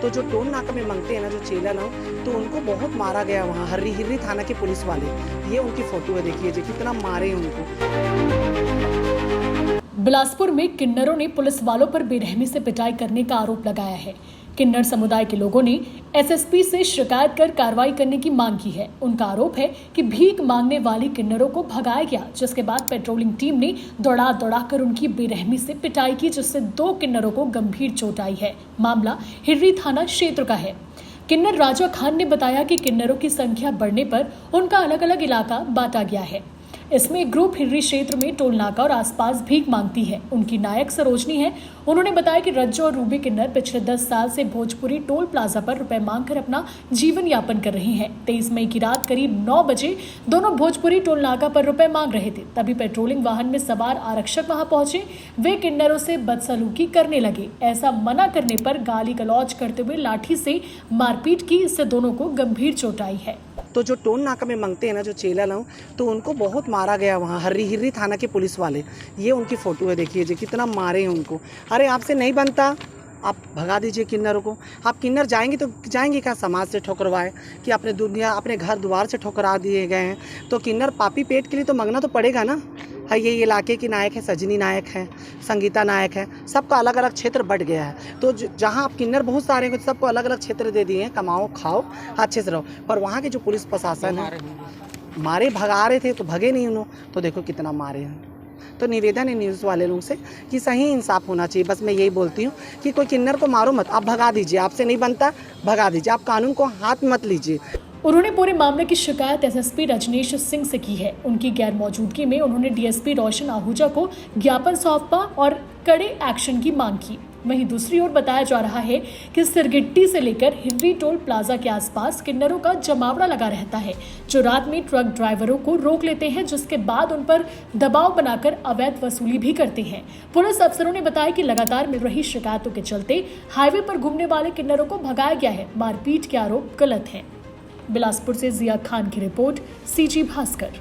तो जो टोल नाका में मांगते हैं ना, जो चेला ना, तो उनको बहुत मारा गया वहाँ हिर्री थाना के पुलिस वाले। ये उनकी फोटो है, देखिए जी कितना मारे उनको। बिलासपुर में किन्नरों ने पुलिस वालों पर बेरहमी से पिटाई करने का आरोप लगाया है। किन्नर समुदाय के लोगों ने एसएसपी से शिकायत कर कार्रवाई करने की मांग की है। उनका आरोप है कि भीख मांगने वाली किन्नरों को भगाया गया, जिसके बाद पेट्रोलिंग टीम ने दौड़ा उनकी बेरहमी से पिटाई की, जिससे 2 किन्नरों को गंभीर चोट आई है। मामला हिर्री थाना क्षेत्र का है। किन्नर राजा खान ने बताया कि किन्नरों की संख्या बढ़ने पर उनका अलग अलग इलाका बांटा गया है। इसमें एक ग्रुप हिर्री क्षेत्र में टोल नाका और आसपास भीख मांगती है। उनकी नायक सरोजनी है। उन्होंने बताया कि रज्जो और रूबी किन्नर पिछले 10 साल से भोजपुरी टोल प्लाजा पर रुपए मांगकर अपना जीवन यापन कर रहे हैं। 23 मई की रात करीब 9 बजे दोनों भोजपुरी टोल नाका पर रुपए मांग रहे थे। तभी पेट्रोलिंग वाहन में सवार आरक्षक वहां पहुंचे। वे किन्नरों से बदसलूकी करने लगे। ऐसा मना करने पर गाली गलौज करते हुए लाठी से मारपीट की। इससे दोनों को गंभीर चोट आई है। तो जो टोल नाका में मांगते हैं ना, जो चेला ना, तो उनको बहुत मारा गया वहाँ हिर्री थाना के पुलिस वाले। ये उनकी फोटो है, देखिए जी कितना मारे हैं उनको। अरे आपसे नहीं बनता, आप भगा दीजिए किन्नरों को। आप किन्नर जाएंगे तो जाएंगे क्या समाज से ठोकरवाए कि अपने दुनिया अपने घर द्वार से ठोकरा दिए गए हैं। तो किन्नर पापी पेट के लिए तो मांगना तो पड़ेगा ना। है ये इलाके की नायक है, सजनी नायक है, संगीता नायक है, सबका अलग अलग क्षेत्र बढ़ गया है। तो जहाँ आप किन्नर बहुत सारे हैं, सबको अलग अलग क्षेत्र दे दिए हैं, कमाओ खाओ अच्छे से रहो। पर वहाँ के जो पुलिस प्रशासन है, मारे भगा रहे थे तो भगे नहीं उन्होंने, तो देखो कितना मारे हैं। तो निवेदन है न्यूज़ वाले लोगों से कि सही इंसाफ होना चाहिए। बस मैं यही बोलती हूँ कि कोई किन्नर को मारो मत, आप भगा दीजिए। आपसे नहीं बनता, भगा दीजिए। आप कानून को हाथ मत लीजिए। उन्होंने पूरे मामले की शिकायत एसएसपी रजनीश सिंह से की है। उनकी गैर मौजूदगी में उन्होंने डीएसपी रोशन आहूजा को ज्ञापन सौंपा और कड़े एक्शन की मांग की। वहीं दूसरी ओर बताया जा रहा है कि सिरगिट्टी से लेकर हिर्री टोल प्लाजा के आसपास किन्नरों का जमावड़ा लगा रहता है, जो रात में ट्रक ड्राइवरों को रोक लेते हैं, जिसके बाद उन पर दबाव बनाकर अवैध वसूली भी करते हैं। पुलिस अफसरों ने बताया कि लगातार मिल रही शिकायतों के चलते हाईवे पर घूमने वाले किन्नरों को भगाया गया है। मारपीट के आरोप गलत हैं। बिलासपुर से जिया खान की रिपोर्ट, सीजी भास्कर।